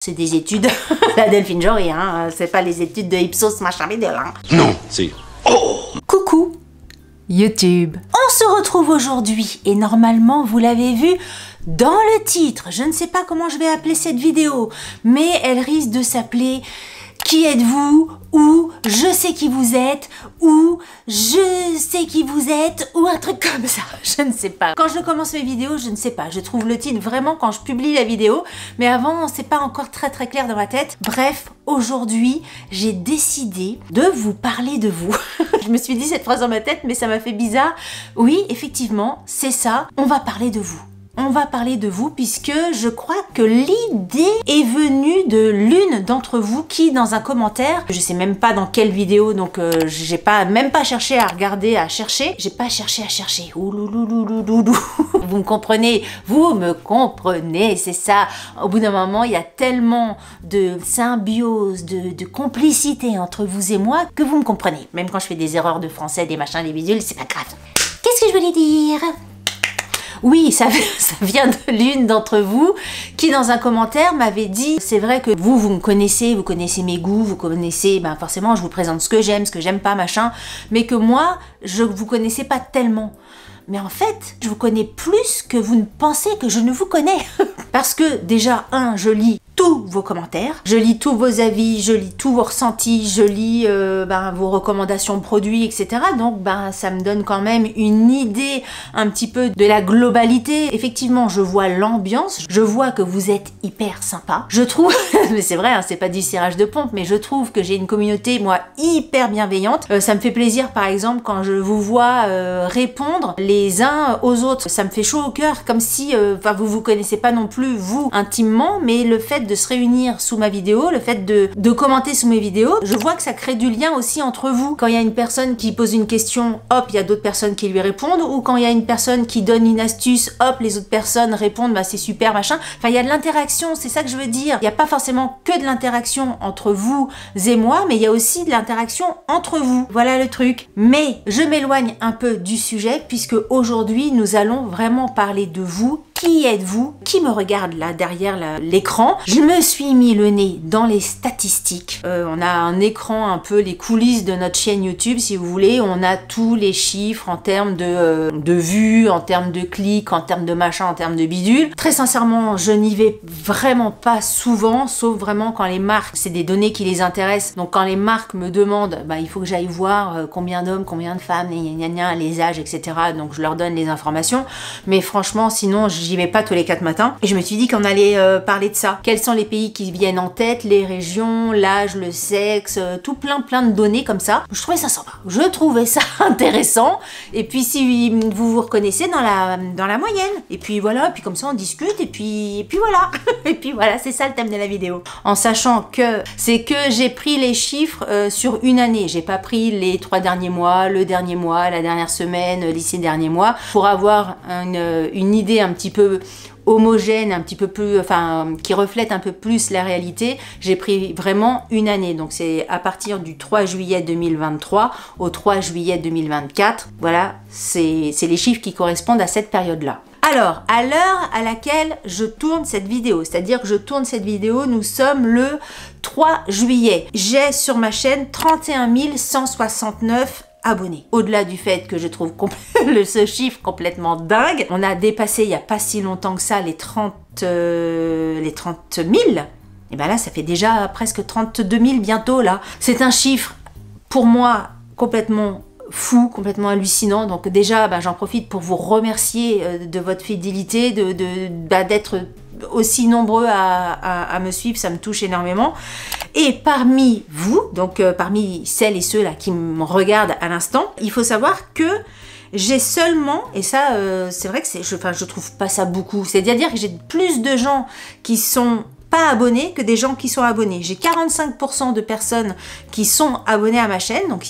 C'est des études, la Delphine Jory, hein, c'est pas les études de Ipsos machin bidule, hein. Non, c'est... Oh! Coucou YouTube. On se retrouve aujourd'hui et normalement vous l'avez vu dans le titre. Je ne sais pas comment je vais appeler cette vidéo, mais elle risque de s'appeler Qui êtes-vous? Ou Je sais qui vous êtes, ou Je sais qui vous êtes, ou un truc comme ça, je ne sais pas. Quand je commence mes vidéos, je ne sais pas, je trouve le titre vraiment quand je publie la vidéo, mais avant, c'est pas encore très clair dans ma tête. Bref, aujourd'hui, j'ai décidé de vous parler de vous. Je me suis dit cette phrase dans ma tête, mais ça m'a fait bizarre. Oui, effectivement, c'est ça, on va parler de vous. On va parler de vous puisque je crois que l'idée est venue de l'une d'entre vous qui, dans un commentaire, je sais même pas dans quelle vidéo, donc j'ai même pas cherché à regarder, à chercher. J'ai pas cherché à chercher. Ouloulouloulouloulou. Vous me comprenez? Vous me comprenez, c'est ça. Au bout d'un moment, il y a tellement de symbiose, de complicité entre vous et moi que vous me comprenez. Même quand je fais des erreurs de français, des machins, des bidules, c'est pas grave. Qu'est-ce que je voulais dire? Oui, ça vient de l'une d'entre vous qui, dans un commentaire, m'avait dit « C'est vrai que vous me connaissez, vous connaissez mes goûts, vous connaissez, ben forcément, je vous présente ce que j'aime pas, machin, mais que moi, je vous connaissais pas tellement. » Mais en fait, je vous connais plus que vous ne pensez que je ne vous connais. Parce que déjà, je lis tous vos commentaires, je lis tous vos avis, je lis tous vos ressentis, je lis vos recommandations produits, etc. Donc ça me donne quand même une idée un petit peu de la globalité. Effectivement, je vois l'ambiance, je vois que vous êtes hyper sympa. Je trouve, mais c'est vrai, hein, c'est pas du cirage de pompe, mais je trouve que j'ai une communauté, moi, hyper bienveillante. Ça me fait plaisir, par exemple, quand je vous vois répondre les uns aux autres. Ça me fait chaud au cœur, comme si vous connaissez pas non plus, vous, intimement, mais le fait de se réunir sous ma vidéo, le fait de commenter sous mes vidéos, je vois que ça crée du lien aussi entre vous. Quand il y a une personne qui pose une question, hop, il y a d'autres personnes qui lui répondent, ou quand il y a une personne qui donne une astuce, hop, les autres personnes répondent, c'est super, machin. Enfin, il y a de l'interaction, c'est ça que je veux dire. Il n'y a pas forcément que de l'interaction entre vous et moi, mais il y a aussi de l'interaction entre vous. Voilà le truc. Mais je m'éloigne un peu du sujet, puisque aujourd'hui, nous allons vraiment parler de vous. Qui êtes-vous? Qui me regarde là derrière l'écran? Je me suis mis le nez dans les statistiques. On a un écran, un peu les coulisses de notre chaîne YouTube, si vous voulez. On a tous les chiffres en termes de vues, en termes de clics, en termes de machin, en termes de bidule. Très sincèrement, je n'y vais vraiment pas souvent, sauf vraiment quand les marques, c'est des données qui les intéressent. Donc quand les marques me demandent, il faut que j'aille voir combien d'hommes, combien de femmes, les âges, etc. Donc je leur donne les informations. Mais franchement, sinon, j'y vais pas tous les 4 matins. Et je me suis dit qu'on allait parler de ça. Quels sont les pays qui viennent en tête, les régions, l'âge, le sexe, tout plein de données comme ça. Je trouvais ça sympa. Je trouvais ça intéressant. Et puis si vous vous reconnaissez dans la moyenne. Et puis voilà, puis comme ça on discute et puis voilà. Et puis voilà, c'est ça le thème de la vidéo. En sachant que c'est que j'ai pris les chiffres sur une année. J'ai pas pris les 3 derniers mois, le dernier mois, la dernière semaine, les 6 derniers mois, pour avoir une idée un petit peu homogène, un petit peu plus, qui reflète un peu plus la réalité. J'ai pris vraiment une année, donc c'est à partir du 3 juillet 2023 au 3 juillet 2024. Voilà, c'est les chiffres qui correspondent à cette période-là. Alors, à l'heure à laquelle je tourne cette vidéo, c'est-à-dire que je tourne cette vidéo, nous sommes le 3 juillet. J'ai sur ma chaîne 31 169 abonnés. Au-delà du fait que je trouve ce chiffre complètement dingue, on a dépassé il n'y a pas si longtemps que ça les 30 000. Et ben là, ça fait déjà presque 32 000 bientôt là. C'est un chiffre pour moi complètement fou, complètement hallucinant. Donc déjà, j'en profite pour vous remercier de votre fidélité, d'être aussi nombreux à me suivre, ça me touche énormément. Et parmi vous, donc parmi celles et ceux là qui me regardent à l'instant, il faut savoir que j'ai seulement, et ça c'est vrai que je trouve pas ça beaucoup, c'est-à-dire que j'ai plus de gens qui sont pas abonnés que des gens qui sont abonnés. J'ai 45% de personnes qui sont abonnées à ma chaîne, donc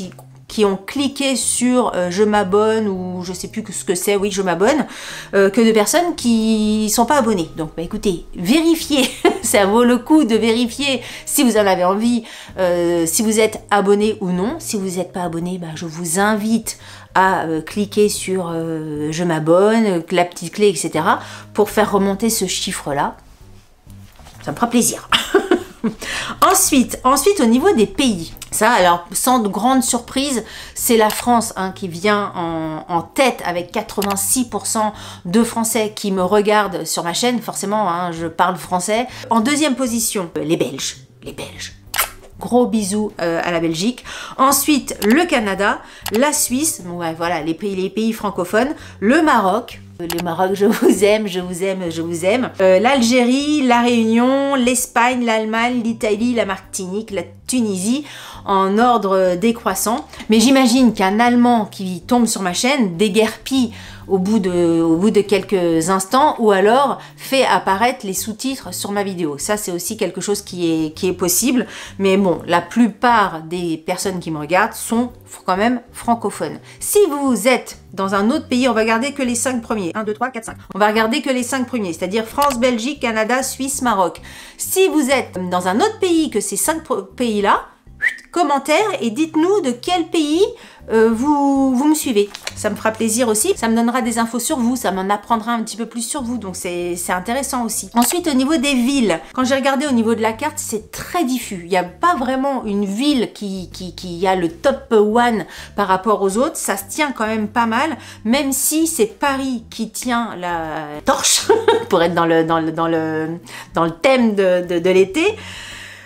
qui ont cliqué sur je m'abonne ou je sais plus ce que c'est, oui je m'abonne, que de personnes qui sont pas abonnées. Donc écoutez, vérifiez, ça vaut le coup de vérifier si vous en avez envie, si vous êtes abonné ou non. Si vous n'êtes pas abonné, je vous invite à cliquer sur je m'abonne, la petite clé, etc. pour faire remonter ce chiffre-là. Ça me fera plaisir. Ensuite, au niveau des pays, ça, alors, sans grande surprise, c'est la France hein, qui vient en tête avec 86% de Français qui me regardent sur ma chaîne. Forcément, hein, je parle français. En deuxième position, les Belges. Les Belges. Gros bisous à la Belgique. Ensuite, le Canada, la Suisse, ouais, voilà, les pays francophones, le Maroc. Le Maroc, je vous aime, je vous aime, je vous aime. L'Algérie, la Réunion, l'Espagne, l'Allemagne, l'Italie, la Martinique, la Tunisie, en ordre décroissant. Mais j'imagine qu'un Allemand qui tombe sur ma chaîne déguerpit au bout de quelques instants ou alors fait apparaître les sous-titres sur ma vidéo. Ça, c'est aussi quelque chose qui est possible. Mais bon, la plupart des personnes qui me regardent sont quand même francophones. Si vous êtes dans un autre pays, on va regarder que les 5 premiers. 1, 2, 3, 4, 5. On va regarder que les 5 premiers, c'est-à-dire France, Belgique, Canada, Suisse, Maroc. Si vous êtes dans un autre pays que ces 5 pays-là, commentaire et dites-nous de quel pays vous me suivez. Ça me fera plaisir aussi. Ça me donnera des infos sur vous. Ça m'en apprendra un petit peu plus sur vous. Donc c'est intéressant aussi. Ensuite, au niveau des villes, quand j'ai regardé au niveau de la carte, c'est très diffus. Il n'y a pas vraiment une ville qui a le top 1 par rapport aux autres. Ça se tient quand même pas mal. Même si c'est Paris qui tient la torche pour être dans le thème de l'été.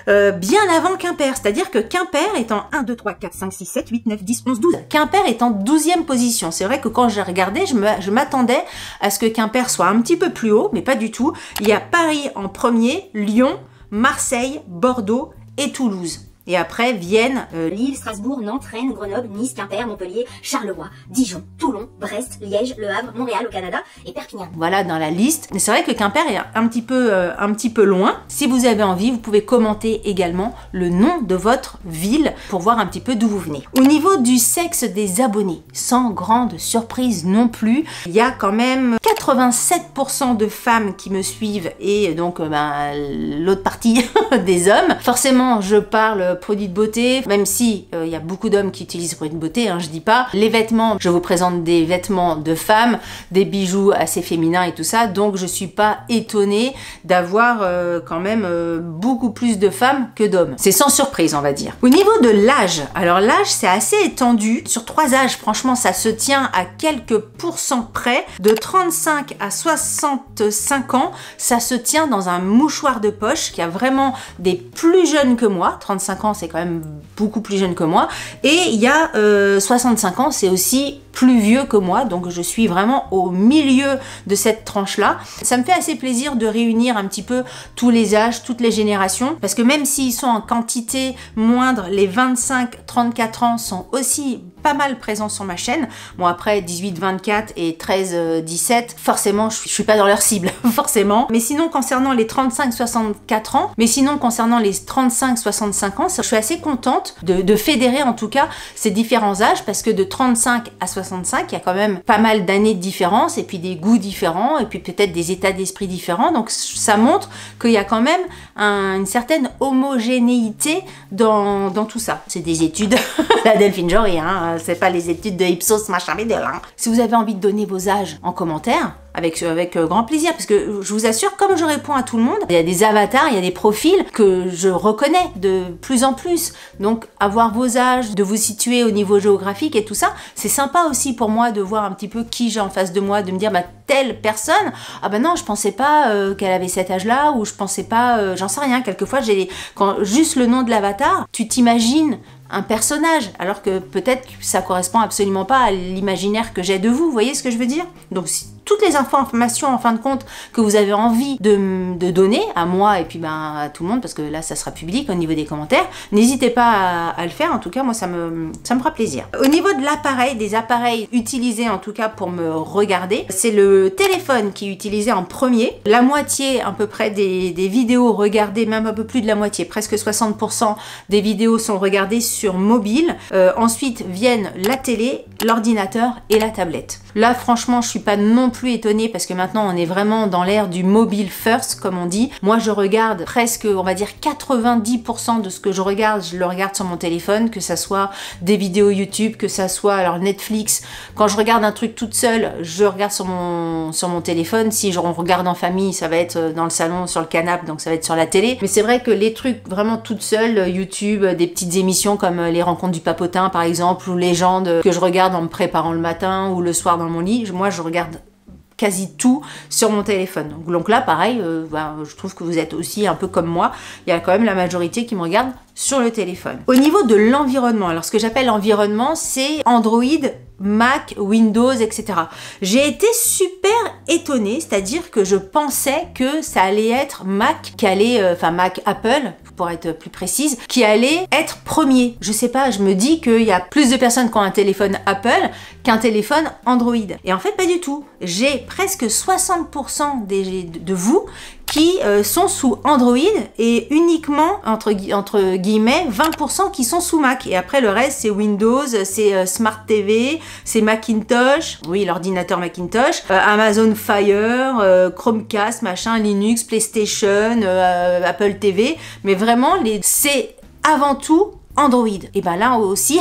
Bien avant Quimper, c'est-à-dire que Quimper est en 1, 2, 3, 4, 5, 6, 7, 8, 9, 10, 11, 12. Quimper est en 12e position. C'est vrai que quand j'ai regardé, je m'attendais à ce que Quimper soit un petit peu plus haut, mais pas du tout. Il y a Paris en premier, Lyon, Marseille, Bordeaux et Toulouse. Et après viennent Lille, Strasbourg, Nantes, Rennes, Grenoble, Nice, Quimper, Montpellier, Charleroi, Dijon, Toulon, Brest, Liège, Le Havre, Montréal au Canada et Perpignan. Voilà dans la liste. Mais c'est vrai que Quimper est un petit peu loin. Si vous avez envie, vous pouvez commenter également le nom de votre ville pour voir un petit peu d'où vous venez. Au niveau du sexe des abonnés, sans grande surprise non plus, il y a quand même 87% de femmes qui me suivent et donc l'autre partie des hommes. Forcément, je parle produits de beauté, même si il y a beaucoup d'hommes qui utilisent produits de beauté, hein, je dis pas. Les vêtements, je vous présente des vêtements de femmes, des bijoux assez féminins et tout ça, donc je suis pas étonnée d'avoir quand même beaucoup plus de femmes que d'hommes. C'est sans surprise, on va dire. Au niveau de l'âge, alors l'âge c'est assez étendu. Sur 3 âges, franchement, ça se tient à quelques pourcents près. De 35 à 65 ans, ça se tient dans un mouchoir de poche qui a vraiment des plus jeunes que moi. 35 ans, c'est quand même beaucoup plus jeune que moi. Et il y a 65 ans, c'est aussi plus vieux que moi, donc je suis vraiment au milieu de cette tranche-là. Ça me fait assez plaisir de réunir un petit peu tous les âges, toutes les générations, parce que même s'ils sont en quantité moindre, les 25-34 ans sont aussi pas mal présents sur ma chaîne. Bon, après 18-24 et 13-17, forcément je suis pas dans leur cible, forcément. Mais sinon, concernant les 35-64 ans, mais sinon concernant les 35-65 ans, je suis assez contente de fédérer en tout cas ces différents âges, parce que de 35 à 65, il y a quand même pas mal d'années de différence, et puis des goûts différents, et puis peut-être des états d'esprit différents. Donc ça montre qu'il y a quand même une certaine homogénéité dans tout ça. C'est des études, la Delphine Jory, hein, c'est pas les études de Ipsos machin bidule, hein. Si vous avez envie de donner vos âges en commentaire, avec grand plaisir, parce que je vous assure, comme je réponds à tout le monde, il y a des avatars, il y a des profils que je reconnais de plus en plus. Donc avoir vos âges, de vous situer au niveau géographique et tout ça, c'est sympa aussi pour moi de voir un petit peu qui j'ai en face de moi, de me dire bah telle personne, ah bah non, je pensais pas qu'elle avait cet âge-là, ou je pensais pas, j'en sais rien. Quelquefois quand juste le nom de l'avatar, tu t'imagines un personnage, alors que peut-être que ça correspond absolument pas à l'imaginaire que j'ai de vous. Vous voyez ce que je veux dire? Donc si toutes les informations en fin de compte que vous avez envie de donner à moi et puis à tout le monde, parce que là ça sera public au niveau des commentaires, n'hésitez pas à le faire. En tout cas moi ça me fera plaisir. Au niveau de l'appareil, des appareils utilisés en tout cas pour me regarder, c'est le téléphone qui est utilisé en premier. La moitié à peu près des vidéos regardées, même un peu plus de la moitié, presque 60% des vidéos sont regardées sur mobile. Ensuite viennent la télé, l'ordinateur et la tablette. Là franchement je suis pas non plus plus étonnée parce que maintenant on est vraiment dans l'ère du mobile first comme on dit. Moi je regarde presque, on va dire 90% de ce que je le regarde sur mon téléphone, que ça soit des vidéos YouTube, que ça soit alors Netflix. Quand je regarde un truc toute seule, je regarde sur mon téléphone. Si on regarde en famille, ça va être dans le salon, sur le canapé, donc ça va être sur la télé. Mais c'est vrai que les trucs vraiment toute seule, YouTube, des petites émissions comme les rencontres du papotin par exemple, ou Légende que je regarde en me préparant le matin ou le soir dans mon lit, moi je regarde quasi tout sur mon téléphone. Donc là pareil, je trouve que vous êtes aussi un peu comme moi, il y a quand même la majorité qui me regarde sur le téléphone. Au niveau de l'environnement, alors ce que j'appelle l'environnement, c'est Android, Mac, Windows, etc. J'ai été super étonnée, c'est-à-dire que je pensais que ça allait être Mac, Mac Apple, pour être plus précise, qui allait être premier. Je sais pas, je me dis qu'il y a plus de personnes qui ont un téléphone Apple qu'un téléphone Android. Et en fait, pas du tout. J'ai presque 60% de vous qui sont sous Android et uniquement, entre guillemets, 20% qui sont sous Mac. Et après, le reste, c'est Windows, c'est Smart TV, c'est Macintosh, oui, l'ordinateur Macintosh, Amazon Fire, Chromecast, machin, Linux, PlayStation, Apple TV. Mais vraiment, c'est avant tout Android. Et ben là aussi,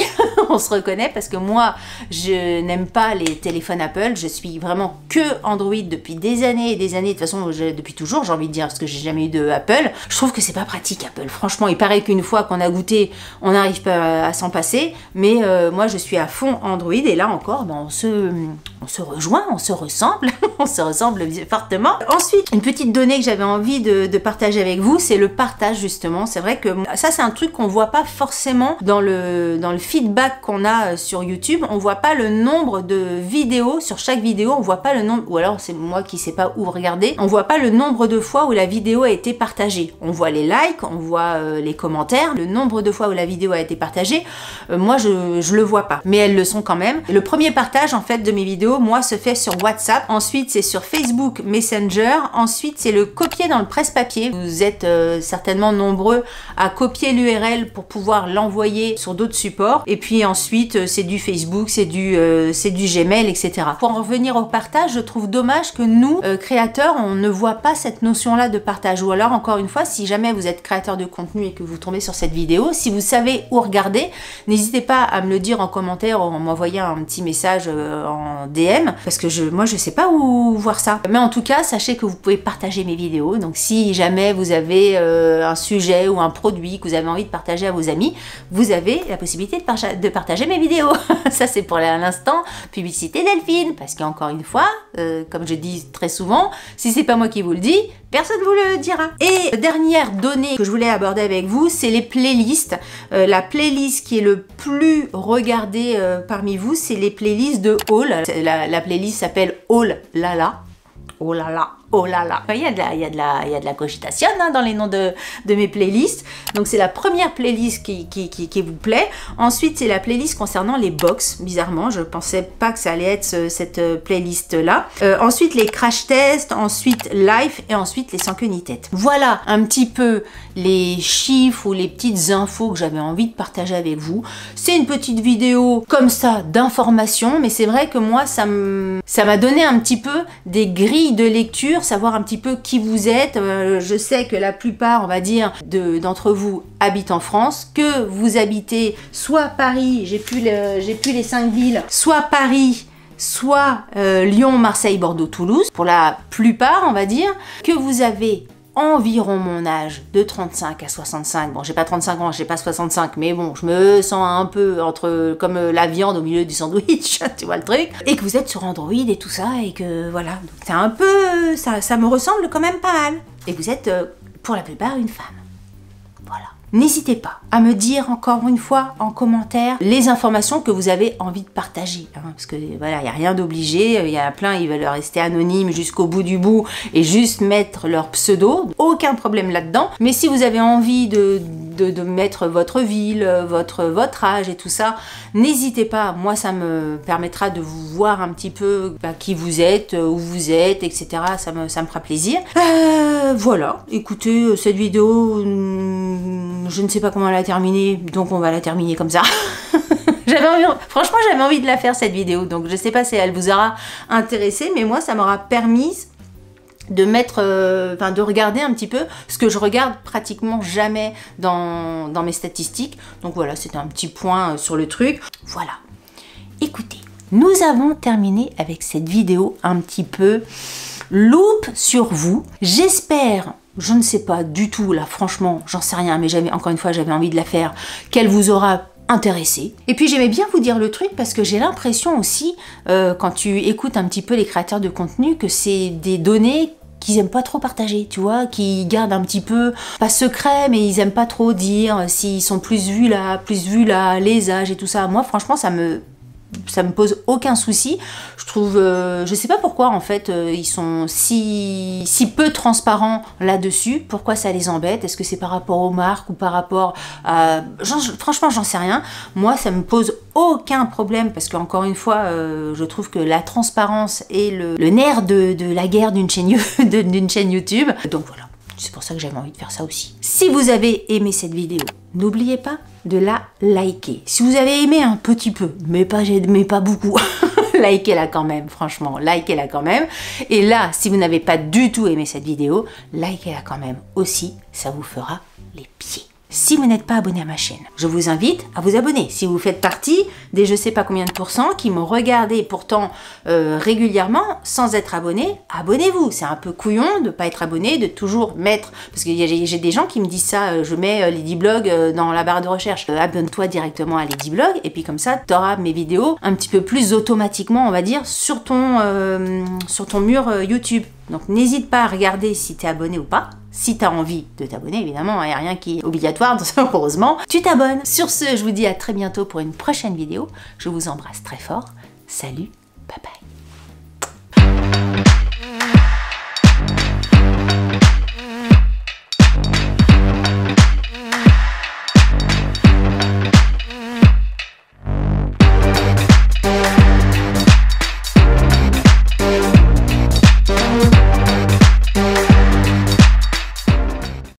on se reconnaît parce que moi, je n'aime pas les téléphones Apple. Je suis vraiment que Android depuis des années et des années. De toute façon, depuis toujours, j'ai envie de dire, parce que j'ai jamais eu de Apple. Je trouve que c'est pas pratique, Apple. Franchement, il paraît qu'une fois qu'on a goûté, on n'arrive pas à s'en passer. Mais moi, je suis à fond Android. Et là encore, on se rejoint, on se ressemble. On se ressemble fortement. Ensuite, une petite donnée que j'avais envie de partager avec vous, c'est le partage, justement. C'est vrai que ça, c'est un truc qu'on voit pas forcément dans le feedback qu'on a sur YouTube. On voit pas le nombre de vidéos, sur chaque vidéo, on voit pas le nombre, ou alors c'est moi qui sais pas où regarder, on voit pas le nombre de fois où la vidéo a été partagée. On voit les likes, on voit les commentaires, le nombre de fois où la vidéo a été partagée, moi je le vois pas, mais elles le sont quand même. Le premier partage en fait de mes vidéos, moi, se fait sur WhatsApp, ensuite c'est sur Facebook Messenger, ensuite c'est le copier dans le presse-papier. Vous êtes certainement nombreux à copier l'URL pour pouvoir l'envoyer sur d'autres supports, et puis ensuite c'est du Facebook, c'est du Gmail, etc. Pour en revenir au partage, je trouve dommage que nous, créateurs, on ne voit pas cette notion-là de partage. Ou alors, encore une fois, si jamais vous êtes créateur de contenu et que vous tombez sur cette vidéo, si vous savez où regarder, n'hésitez pas à me le dire en commentaire ou en m'envoyant un petit message en DM, parce que moi je sais pas où voir ça. Mais en tout cas, sachez que vous pouvez partager mes vidéos. Donc si jamais vous avez un sujet ou un produit que vous avez envie de partager à vos amis, vous avez la possibilité de partager mes vidéos. Ça c'est pour l'instant publicité Delphine, parce qu'encore une fois, comme je dis très souvent, si c'est pas moi qui vous le dis, personne vous le dira. Et dernière donnée que je voulais aborder avec vous, c'est les playlists. La playlist qui est le plus regardée parmi vous, c'est les playlists de Haul. La playlist s'appelle Haul Lala. Oh là là, oh là là. Il y a de la cogitation hein, dans les noms de mes playlists. Donc c'est la première playlist qui vous plaît. Ensuite, c'est la playlist concernant les box. Bizarrement, je pensais pas que ça allait être cette playlist-là. Ensuite, les crash tests. Ensuite, live. Et ensuite, les sans queue ni tête. Voilà un petit peu les chiffres ou les petites infos que j'avais envie de partager avec vous. C'est une petite vidéo comme ça d'information. Mais c'est vrai que moi, ça m'a donné un petit peu des grilles de lecture, savoir un petit peu qui vous êtes. Je sais que la plupart, on va dire, d'entre vous habitent en France, que vous habitez soit Paris, j'ai plus les 5 villes, soit Paris, soit Lyon, Marseille, Bordeaux, Toulouse, pour la plupart, on va dire, que vous avez environ mon âge, de 35 à 65. Bon, j'ai pas 35 ans, j'ai pas 65, mais bon, je me sens un peu comme la viande au milieu du sandwich, tu vois le truc. Et que vous êtes sur Android et tout ça, et que voilà. Donc c'est un peu, ça me ressemble quand même pas mal. Et vous êtes, pour la plupart, une femme. Voilà. N'hésitez pas à me dire encore une fois en commentaire les informations que vous avez envie de partager. Hein, parce que voilà, il n'y a rien d'obligé. Il y a plein, ils veulent rester anonymes jusqu'au bout du bout et juste mettre leur pseudo. Aucun problème là-dedans. Mais si vous avez envie de mettre votre ville, votre âge et tout ça, n'hésitez pas. Moi, ça me permettra de vous voir un petit peu qui vous êtes, où vous êtes, etc. Ça me fera plaisir. Voilà. Écoutez, cette vidéo... je ne sais pas comment la terminer, donc on va la terminer comme ça. Franchement, j'avais envie de la faire cette vidéo, donc je sais pas si elle vous aura intéressé, mais moi ça m'aura permis de mettre, de regarder un petit peu ce que je regarde pratiquement jamais dans mes statistiques. Donc voilà, c'était un petit point sur le truc. Voilà. Écoutez, nous avons terminé avec cette vidéo un petit peu loupe sur vous. J'espère, je ne sais pas du tout là, franchement, j'en sais rien, mais encore une fois, j'avais envie de la faire, qu'elle vous aura intéressé. Et puis j'aimais bien vous dire le truc parce que j'ai l'impression aussi, quand tu écoutes un petit peu les créateurs de contenu, que c'est des données qu'ils aiment pas trop partager, tu vois, qui gardent un petit peu, pas secret, mais ils aiment pas trop dire s'ils sont plus vus là, les âges et tout ça. Moi, franchement, ça me pose aucun souci. Je trouve, je sais pas pourquoi en fait ils sont si peu transparents là-dessus. Pourquoi ça les embête? Est-ce que c'est par rapport aux marques ou par rapport à... franchement, j'en sais rien. Moi, ça me pose aucun problème parce qu'encore une fois, je trouve que la transparence est le nerf de la guerre d'une chaîne YouTube. Donc voilà. C'est pour ça que j'avais envie de faire ça aussi. Si vous avez aimé cette vidéo, n'oubliez pas de la liker. Si vous avez aimé un petit peu, mais pas beaucoup, likez-la quand même, franchement, likez-la quand même. Et là, si vous n'avez pas du tout aimé cette vidéo, likez-la quand même aussi, ça vous fera les pieds. Si vous n'êtes pas abonné à ma chaîne, je vous invite à vous abonner. Si vous faites partie des je sais pas combien de pourcents qui me regardez pourtant régulièrement sans être abonné, abonnez-vous. C'est un peu couillon de pas être abonné, de toujours mettre... Parce que j'ai des gens qui me disent ça, je mets Ladyblog dans la barre de recherche. Abonne-toi directement à Ladyblog et puis comme ça, tu auras mes vidéos un petit peu plus automatiquement, on va dire, sur ton mur YouTube. Donc n'hésite pas à regarder si tu es abonné ou pas. Si tu as envie de t'abonner, évidemment, il n'y a rien qui est obligatoire, heureusement, tu t'abonnes. Sur ce, je vous dis à très bientôt pour une prochaine vidéo. Je vous embrasse très fort. Salut, bye bye.